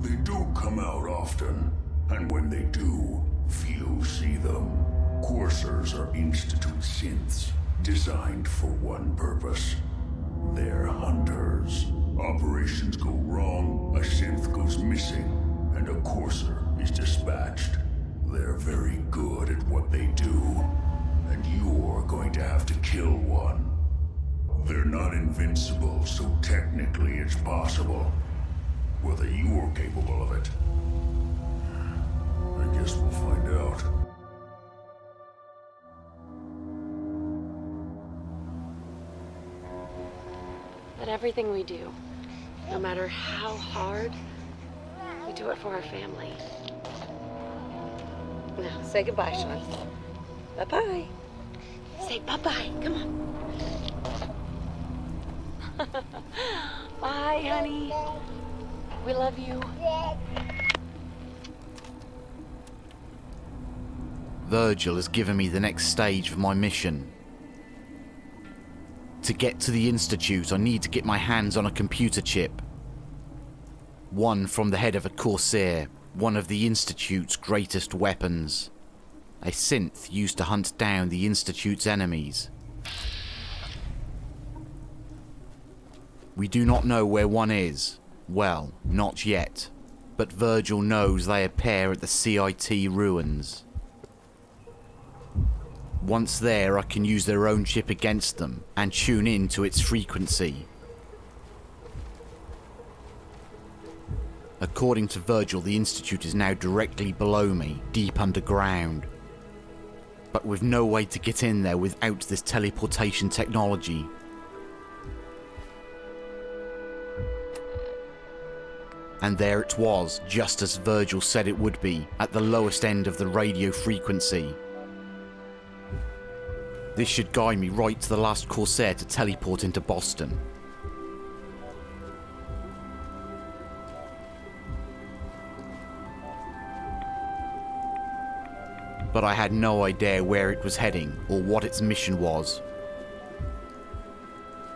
They don't come out often, and when they do, few see them. Coursers are Institute synths, designed for one purpose. They're hunters. Operations go wrong, a synth goes missing, and a courser is dispatched. They're very good at what they do, and you're going to have to kill one. They're not invincible, so technically it's possible. Whether you're capable of it, I guess we'll find out. But everything we do, no matter how hard, we do it for our family. Now, say goodbye, Shaun. Bye-bye. Say bye-bye. Come on. Bye, honey. We love you. Virgil has given me the next stage of my mission. To get to the Institute, I need to get my hands on a computer chip. One from the head of a Corsair, one of the Institute's greatest weapons. A synth used to hunt down the Institute's enemies. We do not know where one is. Well, not yet. But Virgil knows they appear at the CIT ruins. Once there, I can use their own chip against them and tune in to its frequency. According to Virgil, the Institute is now directly below me, deep underground. But with no way to get in there without this teleportation technology. And there it was, just as Virgil said it would be, at the lowest end of the radio frequency. This should guide me right to the last Corsair to teleport into Boston. But I had no idea where it was heading or what its mission was.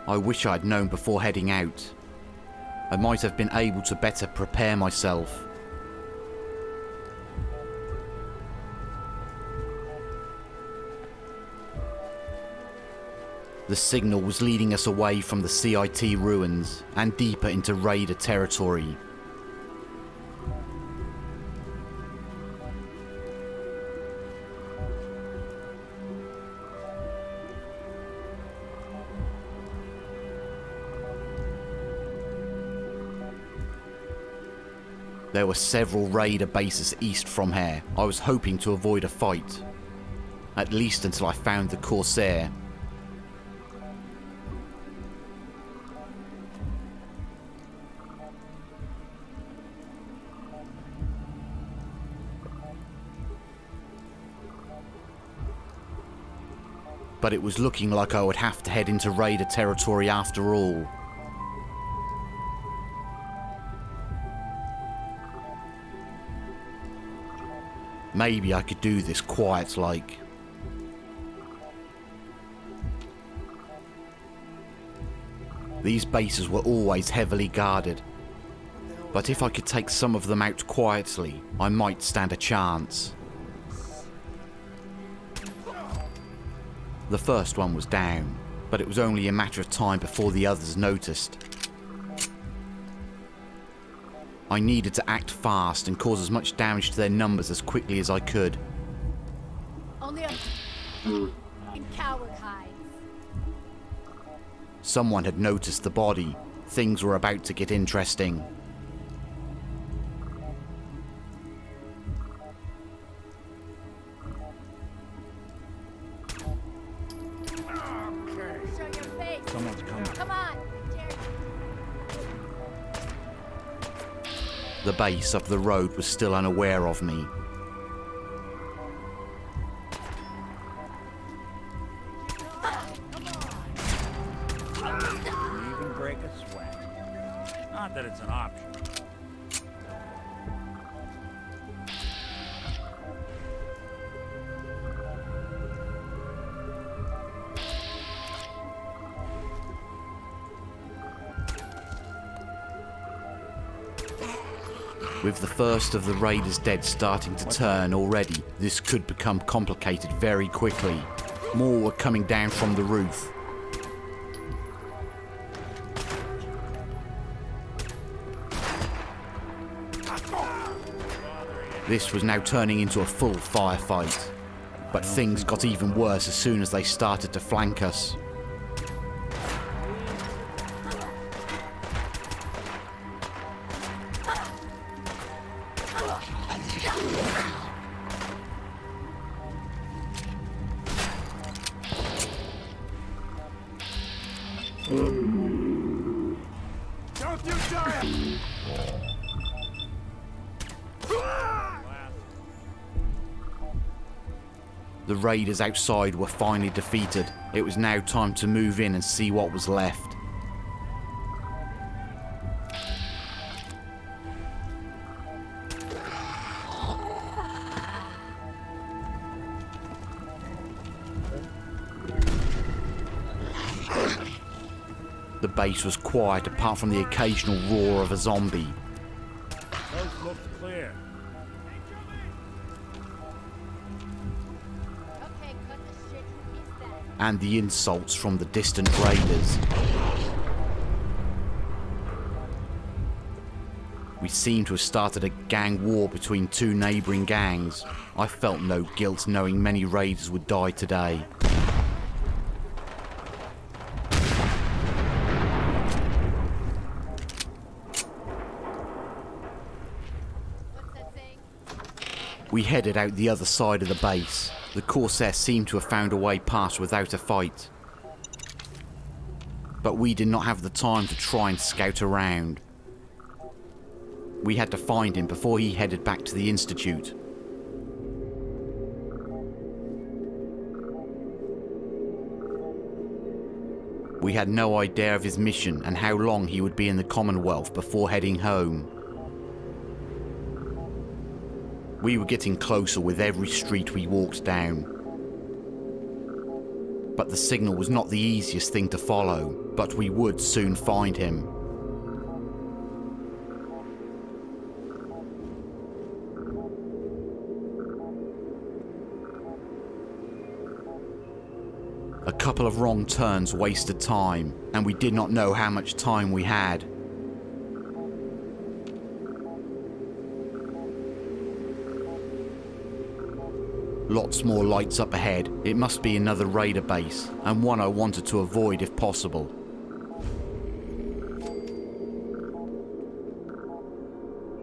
I wish I had known before heading out. I might have been able to better prepare myself. The signal was leading us away from the CIT ruins and deeper into Raider territory. There were several Raider bases east from here. I was hoping to avoid a fight. At least until I found the Corsair. But it was looking like I would have to head into Raider territory after all. Maybe I could do this quiet-like. These bases were always heavily guarded, but if I could take some of them out quietly, I might stand a chance. The first one was down, but it was only a matter of time before the others noticed. I needed to act fast and cause as much damage to their numbers as quickly as I could. Only a in coward hides. Someone had noticed the body. Things were about to get interesting. Show your face. Someone's coming. Come on. The base up the road was still unaware of me. Even break a sweat. Not that it's an option. With the first of the raiders dead starting to turn already, this could become complicated very quickly. More were coming down from the roof. This was now turning into a full firefight. But things got even worse as soon as they started to flank us. Don't you die! The raiders outside were finally defeated. It was now time to move in and see what was left. The base was quiet apart from the occasional roar of a zombie. Coast looks clear. Okay, cut the shit. He's dead. And the insults from the distant raiders. We seemed to have started a gang war between two neighbouring gangs. I felt no guilt knowing many raiders would die today. What's that thing? We headed out the other side of the base. The Corsair seemed to have found a way past without a fight. But we did not have the time to try and scout around. We had to find him before he headed back to the Institute. We had no idea of his mission and how long he would be in the Commonwealth before heading home. We were getting closer with every street we walked down. But the signal was not the easiest thing to follow, but we would soon find him. A couple of wrong turns wasted time, and we did not know how much time we had. Lots more lights up ahead. It must be another raider base, and one I wanted to avoid if possible.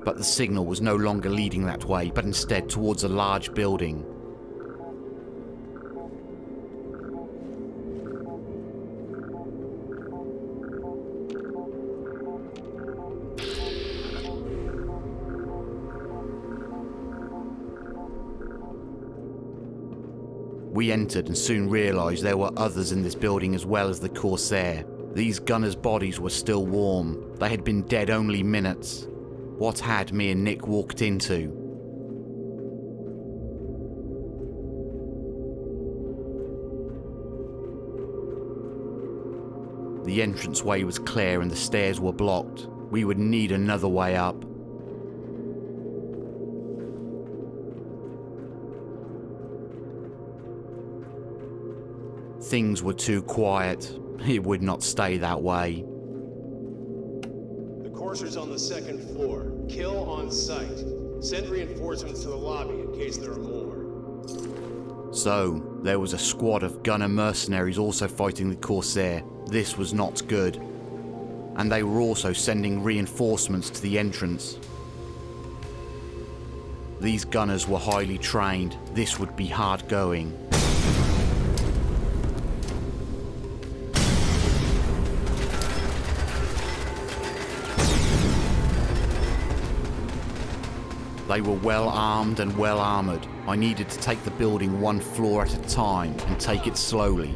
But the signal was no longer leading that way, but instead towards a large building. We entered and soon realised there were others in this building as well as the Corsair. These gunners' bodies were still warm. They had been dead only minutes. What had me and Nick walked into? The entranceway was clear and the stairs were blocked. We would need another way up. Things were too quiet. It would not stay that way. The courser's on the second floor. Kill on sight. Send reinforcements to the lobby in case there are more. So, there was a squad of gunner mercenaries also fighting the Corsair. This was not good. And they were also sending reinforcements to the entrance. These gunners were highly trained. This would be hard going. They were well armed and well armoured. I needed to take the building one floor at a time and take it slowly.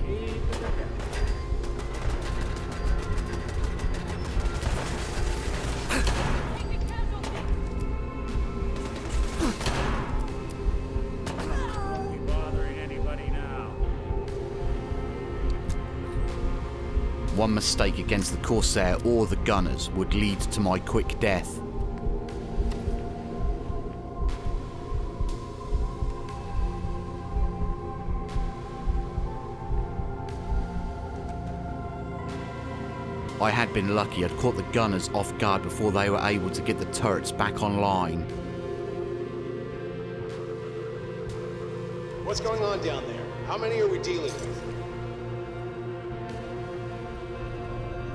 Don't be bothering anybody now. One mistake against the Corsair or the gunners would lead to my quick death. I had been lucky. I'd caught the gunners off guard before they were able to get the turrets back online. What's going on down there? How many are we dealing with?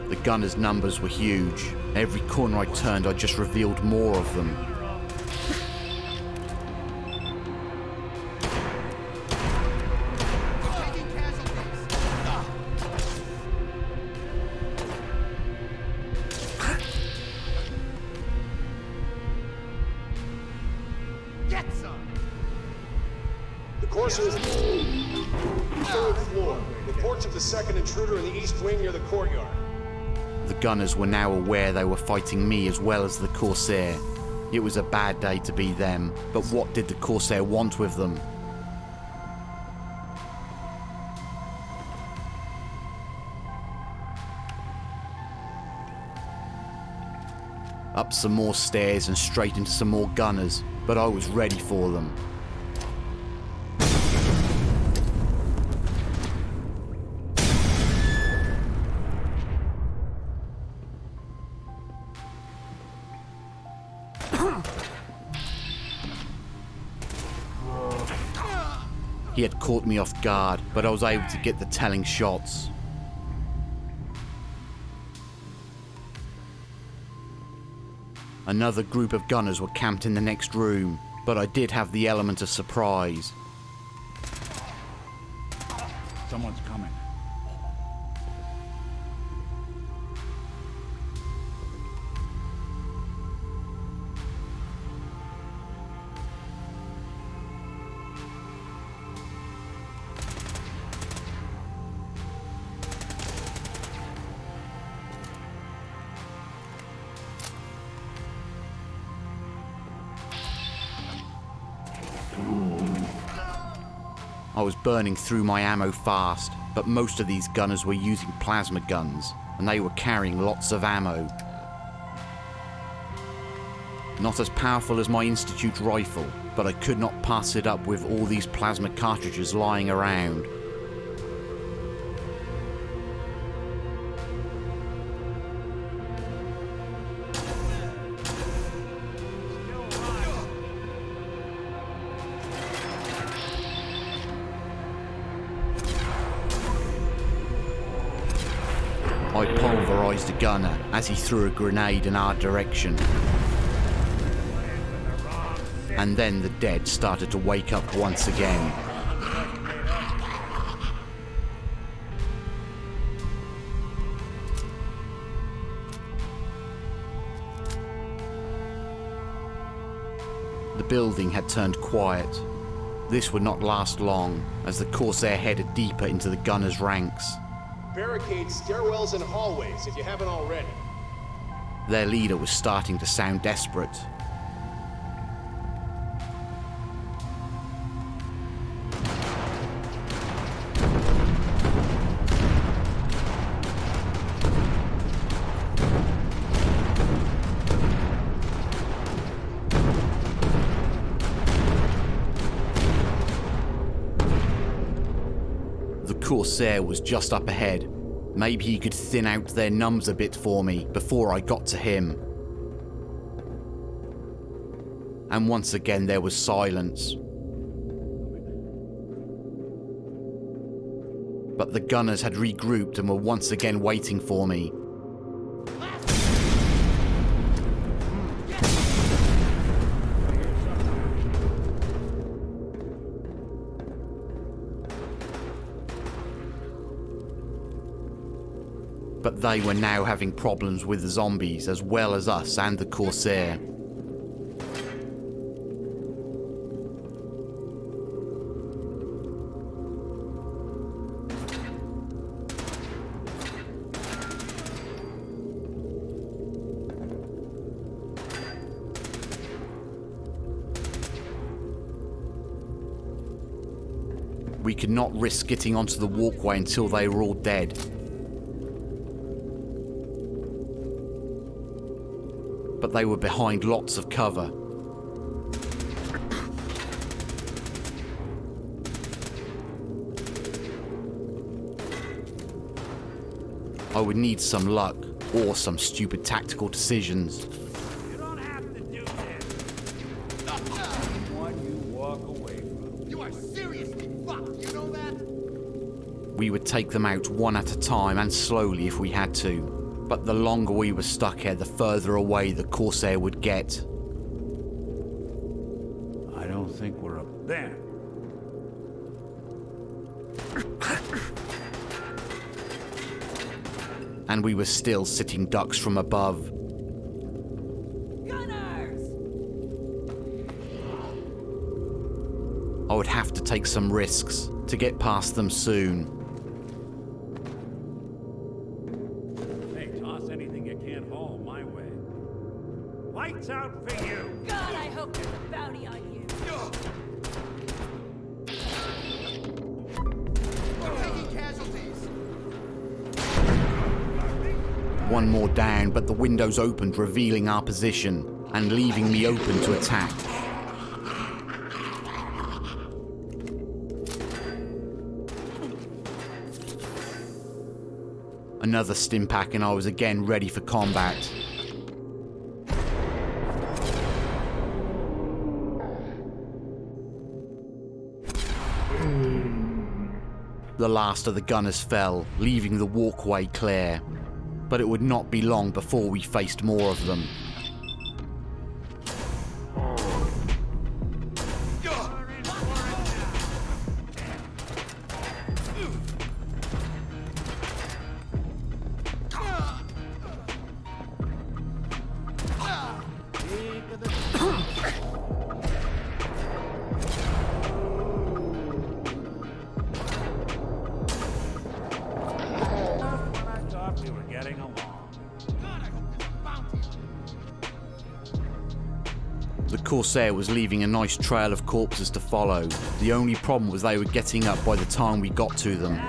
The gunners' numbers were huge. Every corner I turned, I just revealed more of them. The Corsair is third floor. Reports of the second intruder in the east wing near the courtyard. The gunners were now aware they were fighting me as well as the Corsair. It was a bad day to be them, but what did the Corsair want with them? Up some more stairs and straight into some more gunners, but I was ready for them. He had caught me off guard, but I was able to get the telling shots. Another group of gunners were camped in the next room, but I did have the element of surprise. Someone's coming. I was burning through my ammo fast, but most of these gunners were using plasma guns, and they were carrying lots of ammo. Not as powerful as my Institute rifle, but I could not pass it up with all these plasma cartridges lying around. I pulverized a gunner as he threw a grenade in our direction. And then the dead started to wake up once again. The building had turned quiet. This would not last long, as the Corsair headed deeper into the gunners' ranks. Barricade stairwells and hallways if you haven't already. Their leader was starting to sound desperate. The Corsair was just up ahead. Maybe he could thin out their numbers a bit for me before I got to him. And once again there was silence. But the gunners had regrouped and were once again waiting for me. But they were now having problems with the zombies as well as us and the Corsair. We could not risk getting onto the walkway until they were all dead. But they were behind lots of cover. I would need some luck, or some stupid tactical decisions. You don't have to do this. One you walk away from. You are seriously fucked, you know that? We would take them out one at a time and slowly if we had to, but the longer we were stuck here, the further away the Corsair would get. I don't think we're up there. And we were still sitting ducks from above. Gunners! I would have to take some risks to get past them soon. Hey, toss anything you can't haul my way. Lights out for you! God, I hope there's a bounty on you. We're taking casualties. One more down, but the windows opened, revealing our position and leaving me open to attack. Another stim pack and I was again ready for combat. The last of the gunners fell, leaving the walkway clear. But it would not be long before we faced more of them. The Corsair was leaving a nice trail of corpses to follow. The only problem was they were getting up by the time we got to them.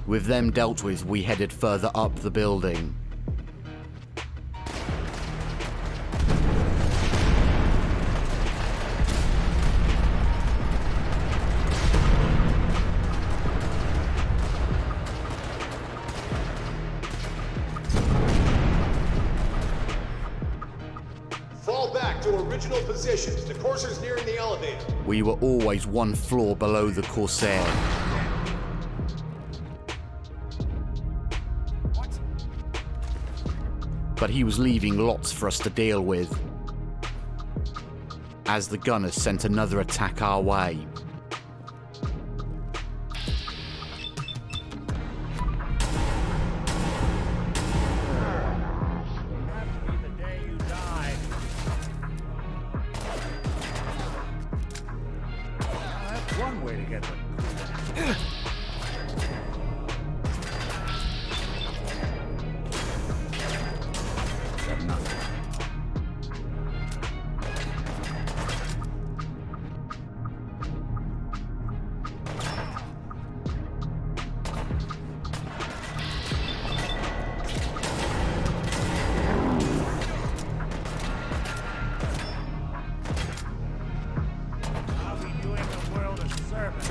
With them dealt with, we headed further up the building. Fall back to original positions. The courser's nearing the elevator. We were always one floor below the Corsair. But he was leaving lots for us to deal with, as the gunners sent another attack our way. The day you die. That's one way to get them. I'll be doing the world a service.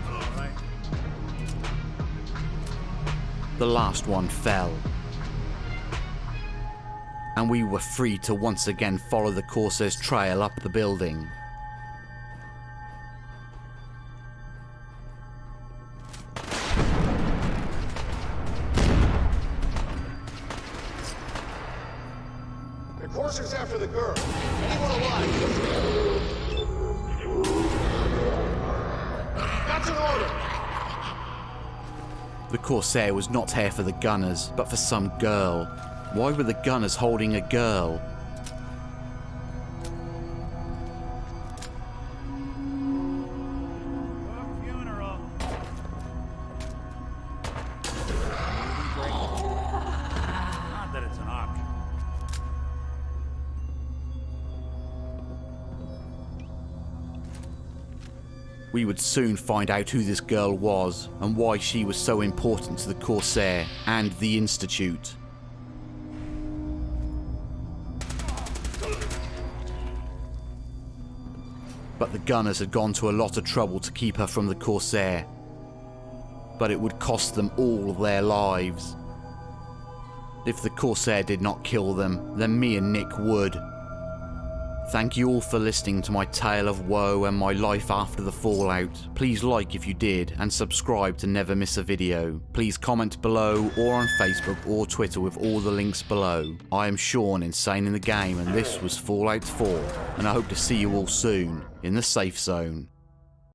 All right. The last one fell, and we were free to once again follow the Corsair's trail up the building. The courser's after the girl. Anyone alive? That's an order. The Corsair was not here for the gunners, but for some girl. Why were the gunners holding a girl? We would soon find out who this girl was and why she was so important to the Corsair and the Institute. But the gunners had gone to a lot of trouble to keep her from the Corsair. But it would cost them all their lives. If the Corsair did not kill them, then me and Nick would. Thank you all for listening to my tale of woe and my life after the fallout. Please like if you did, and subscribe to never miss a video. Please comment below or on Facebook or Twitter with all the links below. I am Shaun, Insane in the Game, and this was Fallout 4, and I hope to see you all soon in the safe zone.